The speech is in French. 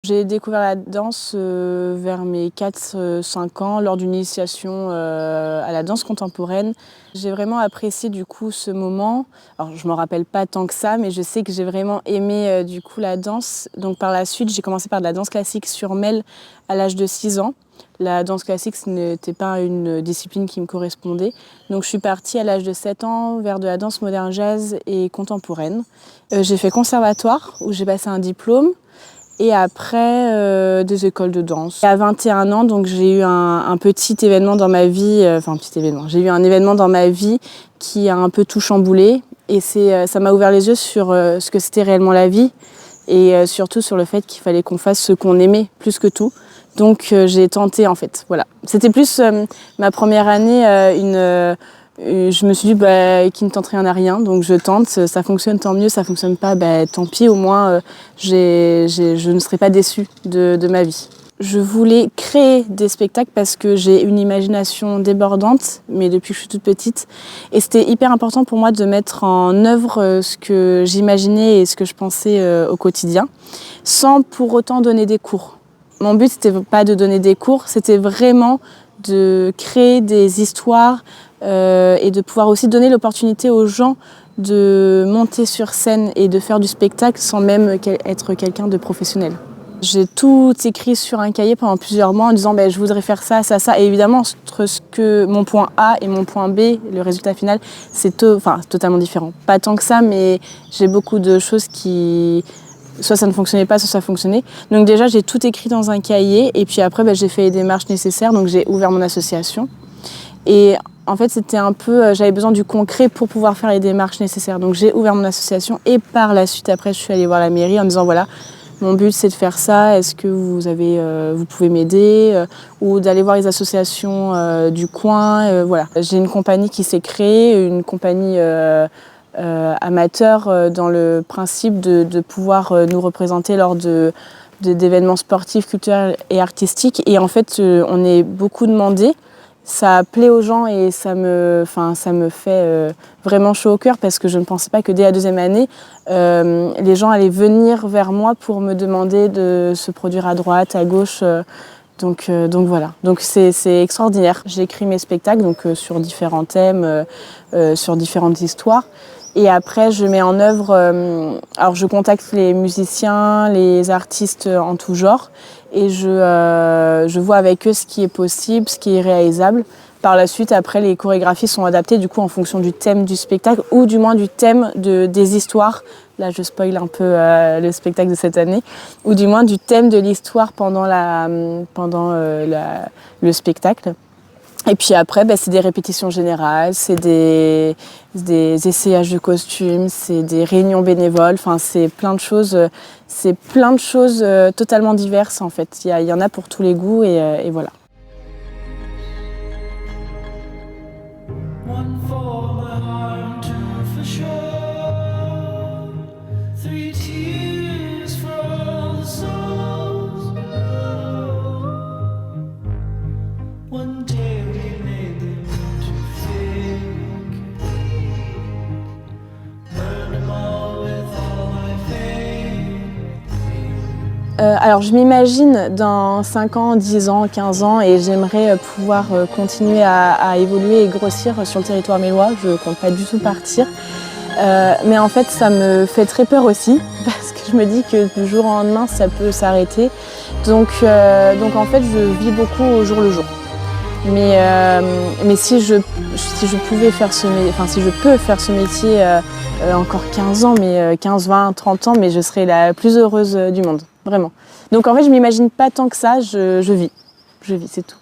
J'ai découvert la danse vers mes 4-5 ans lors d'une initiation à la danse contemporaine. J'ai vraiment apprécié du coup ce moment. Alors je ne me rappelle pas tant que ça, mais je sais que j'ai vraiment aimé du coup la danse. Donc par la suite, j'ai commencé par de la danse classique sur Mel à l'âge de 6 ans. La danse classique, ce n'était pas une discipline qui me correspondait. Donc je suis partie à l'âge de 7 ans vers de la danse moderne jazz et contemporaine. J'ai fait conservatoire où j'ai passé un diplôme. Et après, des écoles de danse. À 21 ans, donc j'ai eu un petit événement dans ma vie, j'ai eu un événement dans ma vie qui a un peu tout chamboulé. Et ça m'a ouvert les yeux sur ce que c'était réellement la vie et surtout sur le fait qu'il fallait qu'on fasse ce qu'on aimait plus que tout. Donc j'ai tenté en fait, voilà. C'était plus ma première année, je me suis dit qui ne tente rien à rien, donc je tente, ça fonctionne tant mieux, ça fonctionne pas, tant pis, au moins je ne serai pas déçue de ma vie. Je voulais créer des spectacles parce que j'ai une imagination débordante, mais depuis que je suis toute petite. Et c'était hyper important pour moi de mettre en œuvre ce que j'imaginais et ce que je pensais au quotidien, sans pour autant donner des cours. Mon but, c'était pas de donner des cours, c'était vraiment de créer des histoires et de pouvoir aussi donner l'opportunité aux gens de monter sur scène et de faire du spectacle sans même être quelqu'un de professionnel. J'ai tout écrit sur un cahier pendant plusieurs mois en disant je voudrais faire ça, ça, ça. Et évidemment, entre mon point A et mon point B, le résultat final, c'est totalement différent. Pas tant que ça, mais j'ai beaucoup de choses qui... Soit ça ne fonctionnait pas, soit ça fonctionnait. Donc déjà, j'ai tout écrit dans un cahier. Et puis après, j'ai fait les démarches nécessaires. Donc j'ai ouvert mon association. Et en fait, c'était un peu... j'avais besoin du concret pour pouvoir faire les démarches nécessaires. Donc j'ai ouvert mon association. Et par la suite, après, je suis allée voir la mairie en disant, voilà, mon but, c'est de faire ça. Est-ce que vous pouvez m'aider ou d'aller voir les associations du coin. Voilà. J'ai une compagnie qui s'est créée, une compagnie... amateur dans le principe de pouvoir nous représenter lors d'événements sportifs, culturels et artistiques. Et en fait, on est beaucoup demandé. Ça plaît aux gens et ça me fait vraiment chaud au cœur parce que je ne pensais pas que dès la deuxième année, les gens allaient venir vers moi pour me demander de se produire à droite, à gauche. Donc voilà, donc c'est extraordinaire. J'écris mes spectacles sur différents thèmes, sur différentes histoires. Et après, je mets en œuvre, alors je contacte les musiciens, les artistes en tout genre, et je vois avec eux ce qui est possible, ce qui est réalisable. Par la suite, après, les chorégraphies sont adaptées du coup en fonction du thème du spectacle, ou du moins du thème des histoires. Là, je spoil un peu le spectacle de cette année, ou du moins du thème de l'histoire pendant le spectacle. Et puis après, c'est des répétitions générales, c'est des essayages de costumes, c'est des réunions bénévoles, c'est plein de choses totalement diverses en fait. Il y en a pour tous les goûts et voilà. Alors je m'imagine dans 5 ans, 10 ans, 15 ans et j'aimerais pouvoir continuer à évoluer et grossir sur le territoire mélois. Je ne compte pas du tout partir. Mais en fait ça me fait très peur aussi parce que je me dis que du jour au lendemain ça peut s'arrêter. Donc en fait je vis beaucoup au jour le jour. Mais si je peux faire ce métier encore 15 ans, mais 15, 20, 30 ans, mais je serai la plus heureuse du monde, vraiment. Donc en fait, je m'imagine pas tant que ça, je vis, c'est tout.